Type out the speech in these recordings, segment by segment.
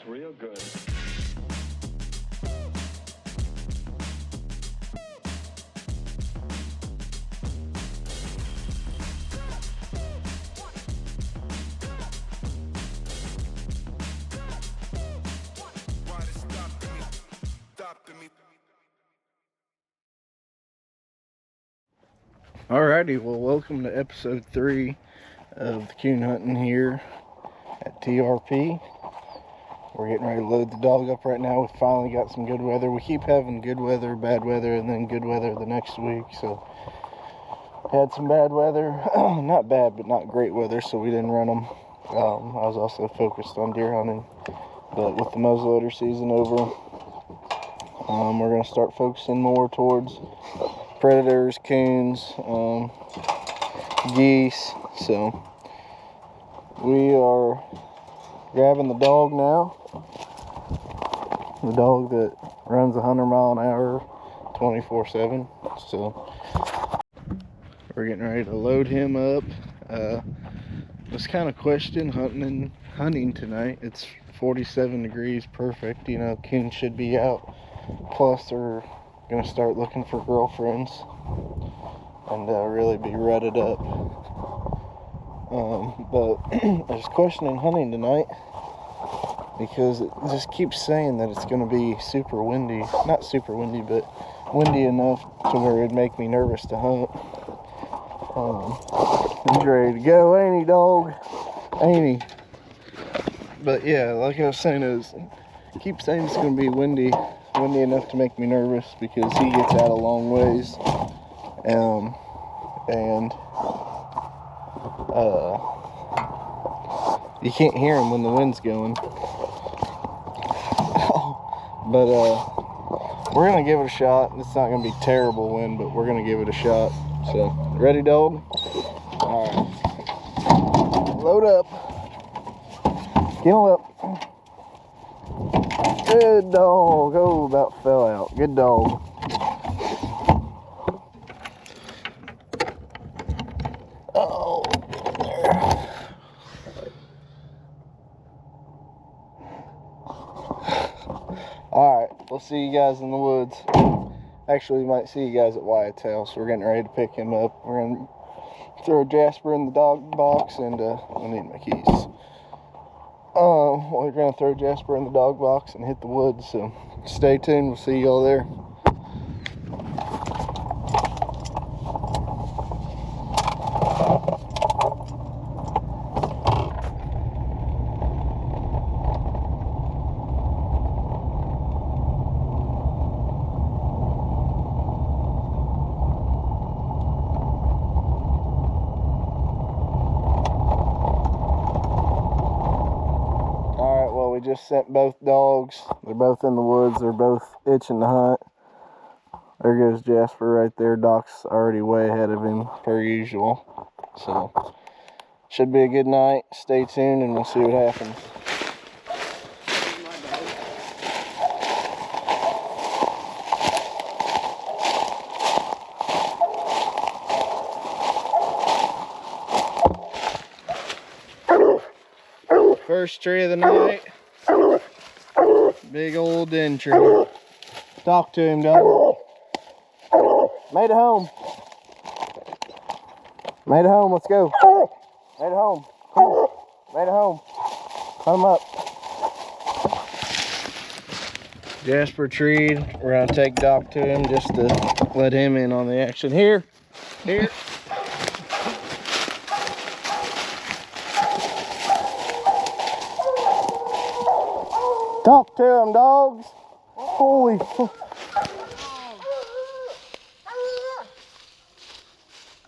real good. Alrighty, well, welcome to episode 3 of the coon hunting here at TRP. We're getting ready to load the dog up right now. We finally got some good weather. We keep having good weather, bad weather, and then good weather the next week. So, had some bad weather. Not bad, but not great weather, so we didn't run them. I was also focused on deer hunting. But with the muzzleloader season over, we're going to start focusing more towards predators, coons, geese. So we are grabbing the dog now. The dog that runs 100 mile an hour 24/7. So we're getting ready to load him up. Was kind of question hunting tonight. It's 47 degrees, perfect. You know, coons should be out. Plus they're gonna start looking for girlfriends and really be rutted up. But I was questioning hunting tonight because it just keeps saying that it's gonna be super windy. Not super windy, but windy enough to where it'd make me nervous to hunt. He's ready to go, ain't he, dog? Ain't he? But yeah, like I was saying, keep saying it's gonna be windy enough to make me nervous because he gets out a long ways, and you can't hear him when the wind's going. But we're gonna give it a shot. It's not gonna be terrible wind, but we're gonna give it a shot. So, ready, dog? All right, load up. Get him up. Good dog. Oh, about fell out. Good dog. Oh, there. Alright, we'll see you guys in the woods. Actually, we might see you guys at Wyatt's house. We're getting ready to pick him up. We're going to throw Jasper in the dog box, and I need my keys. We're going to throw Jasper in the dog box and hit the woods, so stay tuned. We'll see y'all there. We just sent both dogs. They're both in the woods. They're both itching to hunt. There goes Jasper right there. Doc's already way ahead of him, per usual. So, should be a good night. Stay tuned and we'll see what happens. First tree of the night. Big old den tree. Talk to him, dog. Made it home. Made it home. Let's go. Made it home. Come on. Made it home. Come up. Jasper treed. We're gonna take Doc to him just to let him in on the action. Here. Talk to him, dogs. Holy.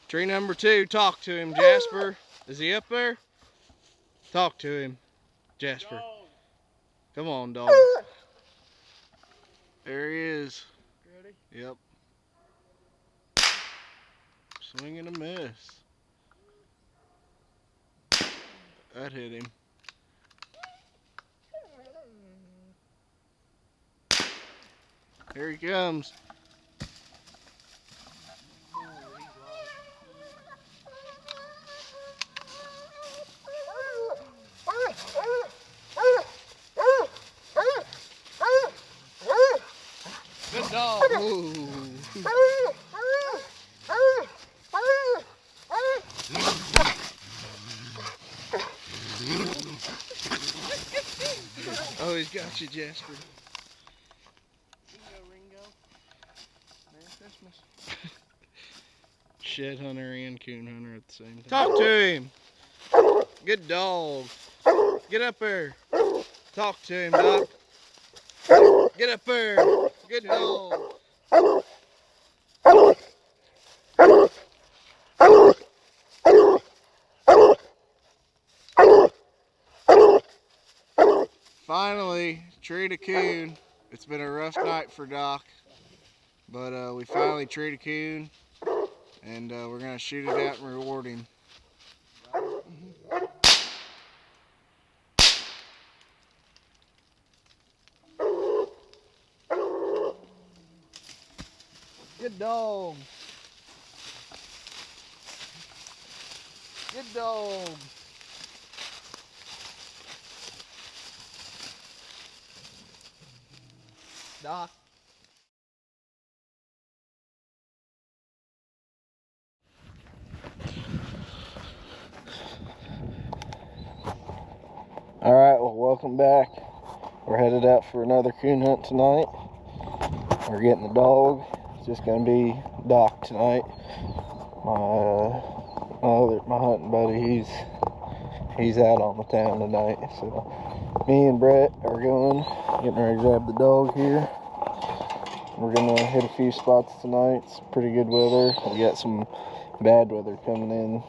Tree number 2, talk to him, Jasper. Is he up there? Talk to him, Jasper. Come on, dog. There he is. Ready? Yep. Swing and a miss. That hit him. Here he comes. Oh, he's got you, Jasper. Ringo. Merry Christmas. Shed hunter and coon hunter at the same time. Talk to him. Good dog. Get up there. Talk to him, Doc. Get up there. Good dog. Finally, treed a coon. It's been a rough night for Doc, but we finally treed a coon, and we're gonna shoot it out and reward him. Good dog. Good dog. Doc. Alright, well, welcome back. We're headed out for another coon hunt tonight. We're getting the dog. It's just gonna be Doc tonight. My hunting buddy, he's out on the town tonight. So me and Brett are getting ready to grab the dog here. We're gonna hit a few spots tonight. It's pretty good weather. We got some bad weather coming in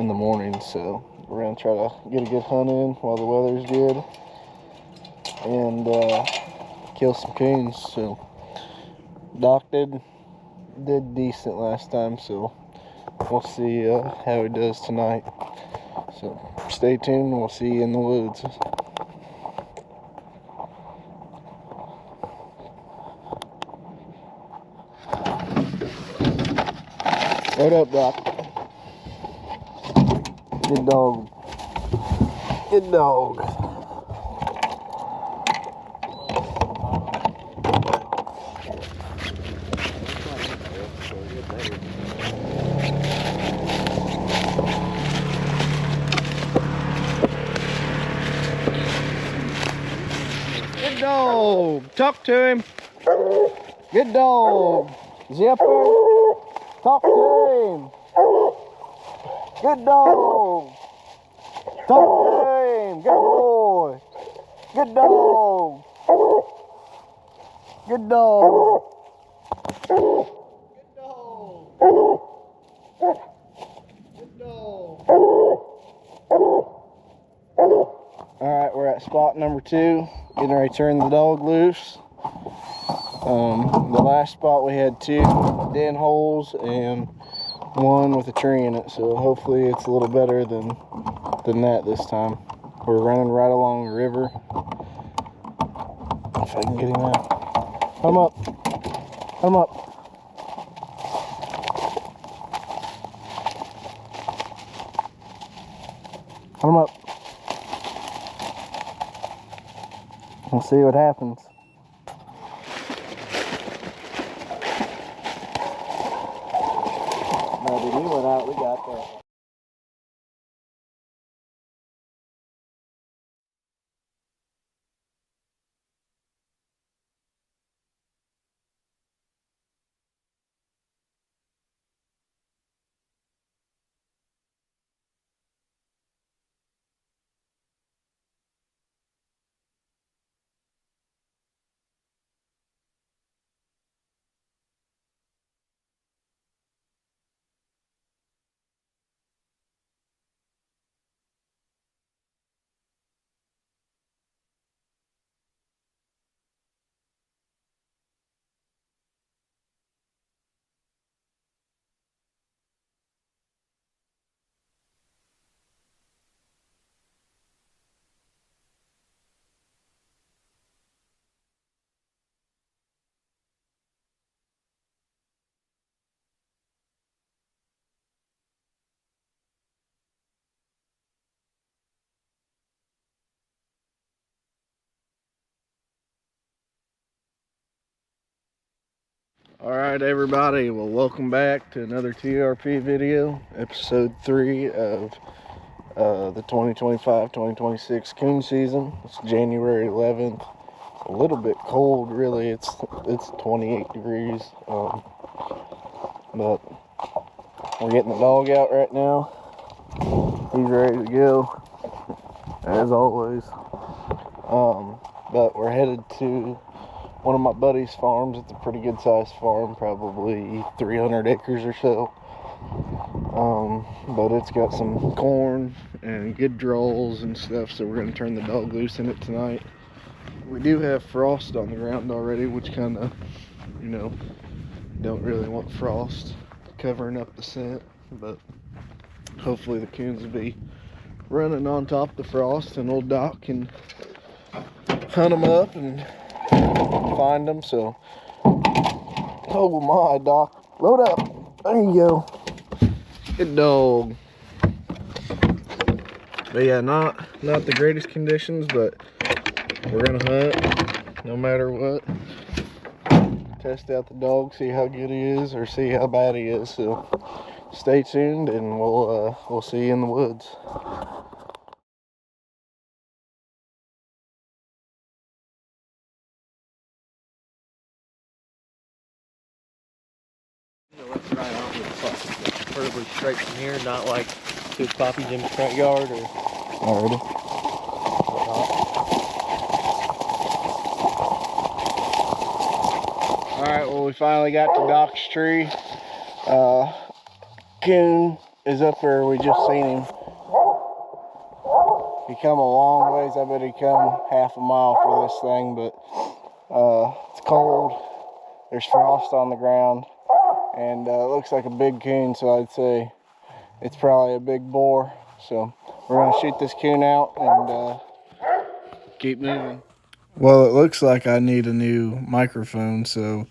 the morning, so we're gonna try to get a good hunt in while the weather's good and kill some coons. So Doc did decent last time, so we'll see how he does tonight. So stay tuned. We'll see you in the woods. What up, Doc? Good dog. Good dog. Good dog. Talk to him. Good dog. Is he up there? Talk to him. Good dog. Talk to him. Good boy. Good dog. Good dog. Good dog. Good dog. Alright, we're at spot number 2. Getting ready to turn the dog loose. The last spot we had 2 den holes and 1 with a tree in it, so hopefully it's a little better than that this time. We're running right along the river. If I can get him out. Come up. Come up. Come up. We'll see what happens. No, did he went out? We got that. Alright everybody, well welcome back to another TRP video, episode 3 of the 2025-2026 coon season. It's January 11th. It's a little bit cold really, it's 28 degrees, but we're getting the dog out right now. He's ready to go, as always. But we're headed to one of my buddy's farms. It's a pretty good sized farm, probably 300 acres or so. But it's got some corn and good draws and stuff, so we're going to turn the dog loose in it tonight. We do have frost on the ground already, which kind of, don't really want frost covering up the scent, but hopefully the coons will be running on top of the frost and old Doc can hunt them up and find them. So, oh my, Doc, load up. There you go. Good dog. But yeah, not the greatest conditions, but we're gonna hunt no matter what. Test out the dog, see how good he is or see how bad he is. So stay tuned and we'll see you in the woods. Left and right off with the fuck. Preferably straight from here, not like to Poppy Jim's front yard or Alrighty. whatnot. Alright, well we finally got to Doc's tree. Coon is up there, we just seen him. He come a long ways, I bet he come half a mile for this thing, but it's cold, there's frost on the ground, and it looks like a big coon, so I'd say it's probably a big boar. So we're gonna shoot this coon out and keep moving. Well, it looks like I need a new microphone, so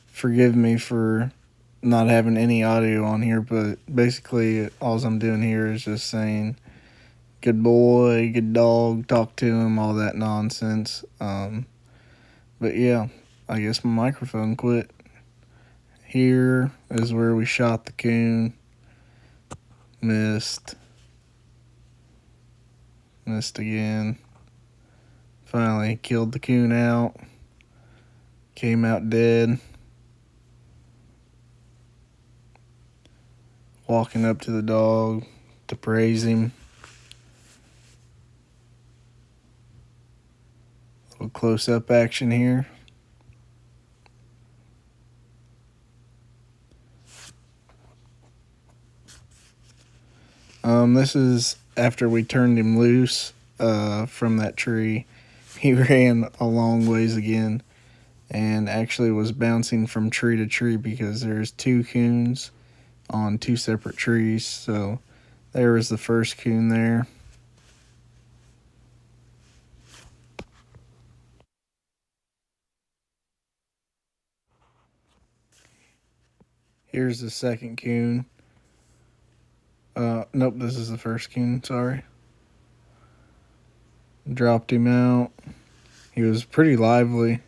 forgive me for not having any audio on here, but basically all I'm doing here is just saying good boy, good dog, talk to him, all that nonsense. But yeah, I guess my microphone quit. Here is where we shot the coon. Missed again. Finally killed the coon out. Came out dead. Walking up to the dog to praise him. A little close-up action here. This is after we turned him loose from that tree. He ran a long ways again and actually was bouncing from tree to tree because there's two coons on two separate trees. So there was the first coon there. Here's the second coon. Nope, this is the first coon, sorry. Dropped him out. He was pretty lively.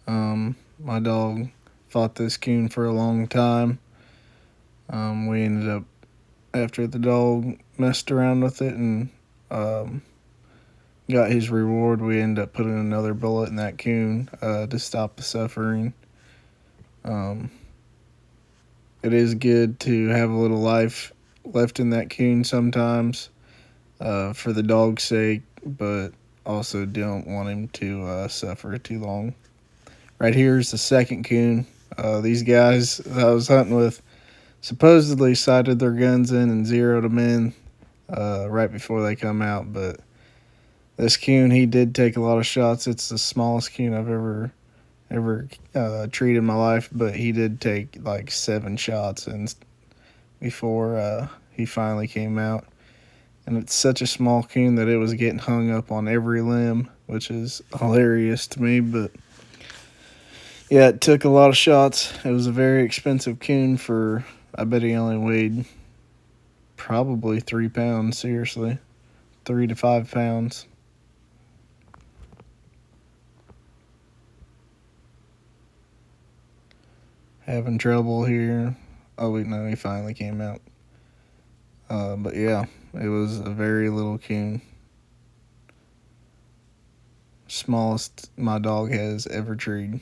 My dog fought this coon for a long time. We ended up, after the dog messed around with it and got his reward, we ended up putting another bullet in that coon to stop the suffering. It is good to have a little life left in that coon sometimes for the dog's sake, but also don't want him to suffer too long. Right here is the second coon. These guys that I was hunting with supposedly sighted their guns in and zeroed them in right before they come out, but this coon, he did take a lot of shots. It's the smallest coon I've ever treated in my life, but he did take like 7 shots and before he finally came out. And it's such a small coon that it was getting hung up on every limb, which is hilarious to me. But yeah, it took a lot of shots. It was a very expensive coon for, I bet he only weighed probably 3 pounds, seriously. 3 to 5 pounds. having trouble here. Oh, wait, no, he finally came out. But yeah, it was a very little coon. Smallest my dog has ever treed.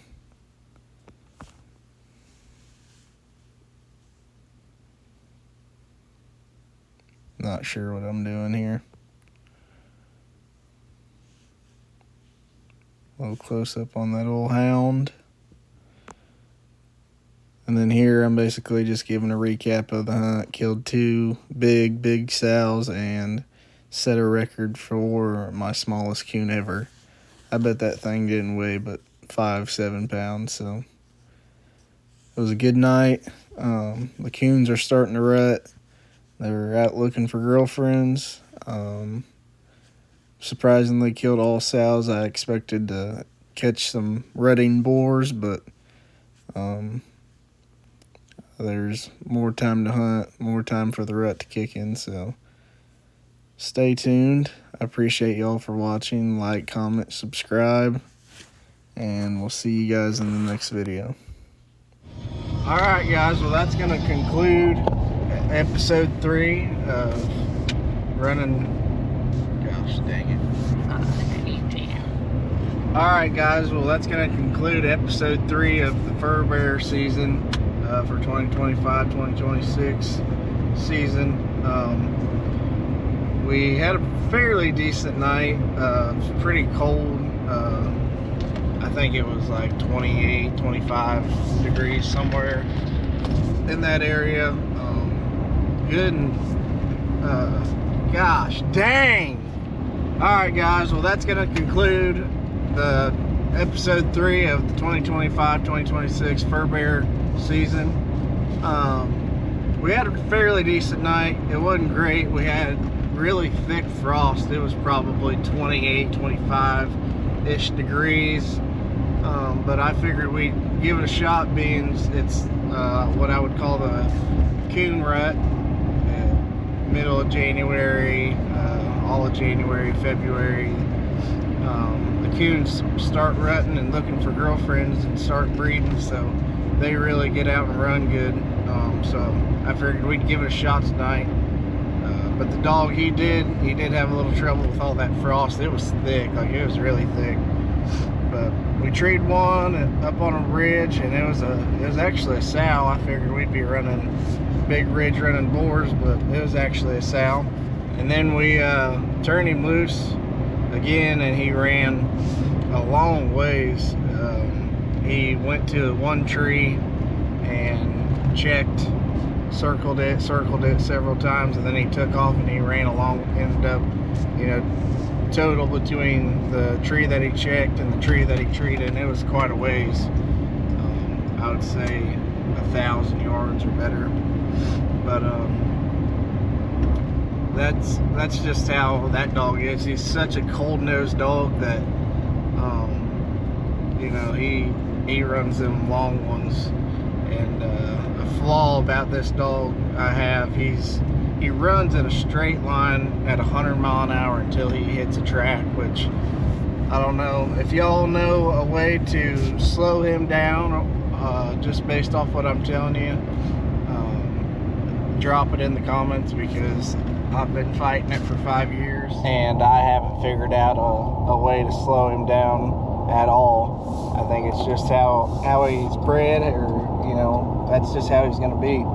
Not sure what I'm doing here. A little close up on that old hound. And then here I'm basically just giving a recap of the hunt. Killed 2 big sows and set a record for my smallest coon ever. I bet that thing didn't weigh but 5-7 pounds, so it was a good night. The coons are starting to rut. They're out looking for girlfriends. Surprisingly killed all sows. I expected to catch some rutting boars, but there's more time to hunt, more time for the rut to kick in, so stay tuned. I appreciate y'all for watching. Like, comment, subscribe, and we'll see you guys in the next video. Alright guys, well that's going to conclude episode 3 of running. Gosh dang it. Alright guys, well that's going to conclude episode 3 of the fur bear season for 2025-2026 season. We had a fairly decent night. It was pretty cold. I think it was like 28, 25 degrees somewhere in that area. Good and gosh dang. Alright guys, well that's gonna conclude the episode 3 of the 2025-2026 fur bear season. We had a fairly decent night. It wasn't great. We had really thick frost. It was probably 28, 25-ish degrees. But I figured we'd give it a shot, being it's what I would call the coon rut. Middle of January, all of January, February. The coons start rutting and looking for girlfriends and start breeding, so they really get out and run good. So I figured we'd give it a shot tonight. But the dog, he did have a little trouble with all that frost. It was thick, like it was really thick. But we treed one up on a ridge, and it was actually a sow. I figured we'd be running big ridge running boars, but it was actually a sow. And then we turned him loose again, and he ran a long ways. He went to one tree and checked, circled it several times, and then he took off and he ran along. Ended up, total between the tree that he checked and the tree that he treated, and it was quite a ways. I would say 1,000 yards or better. But that's just how that dog is. He's such a cold-nosed dog that he runs them long ones. And a flaw about this dog I have, he runs at a straight line at 100 mile an hour until he hits a track, which I don't know if y'all know a way to slow him down, just based off what I'm telling you. Drop it in the comments, because I've been fighting it for 5 years and I haven't figured out a way to slow him down at all. I think it's just how he's bred, or that's just how he's going to be.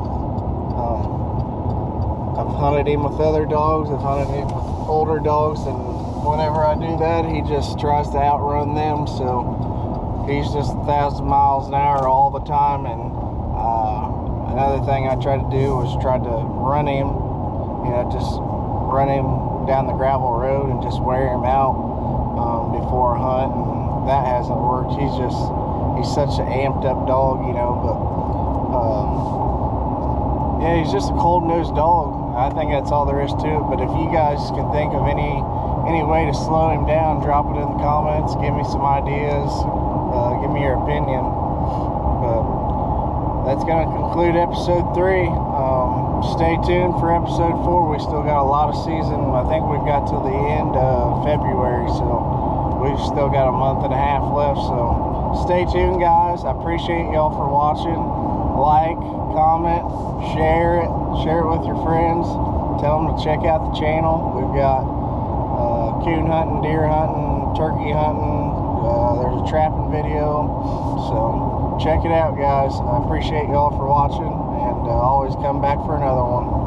I've hunted him with other dogs, I've hunted him with older dogs, and whenever I do that, he just tries to outrun them. So he's just 1,000 miles an hour all the time. And another thing I tried to do was try to run him, just run him down the gravel road and just wear him out before a hunt, and that hasn't worked. He's such an amped up dog, but yeah, he's just a cold-nosed dog. I think that's all there is to it. But if you guys can think of any way to slow him down, drop it in the comments, give me some ideas, give me your opinion. But that's going to conclude episode 3. Stay tuned for episode 4. We still got a lot of season. I think we've got till the end of February, so we've still got a month and a half left. So stay tuned, guys. I appreciate y'all for watching. like, comment, share it with your friends. Tell them to check out the channel. We've got coon hunting, deer hunting, turkey hunting. There's a trapping video. So check it out, guys. I appreciate y'all for watching, and always come back for another one.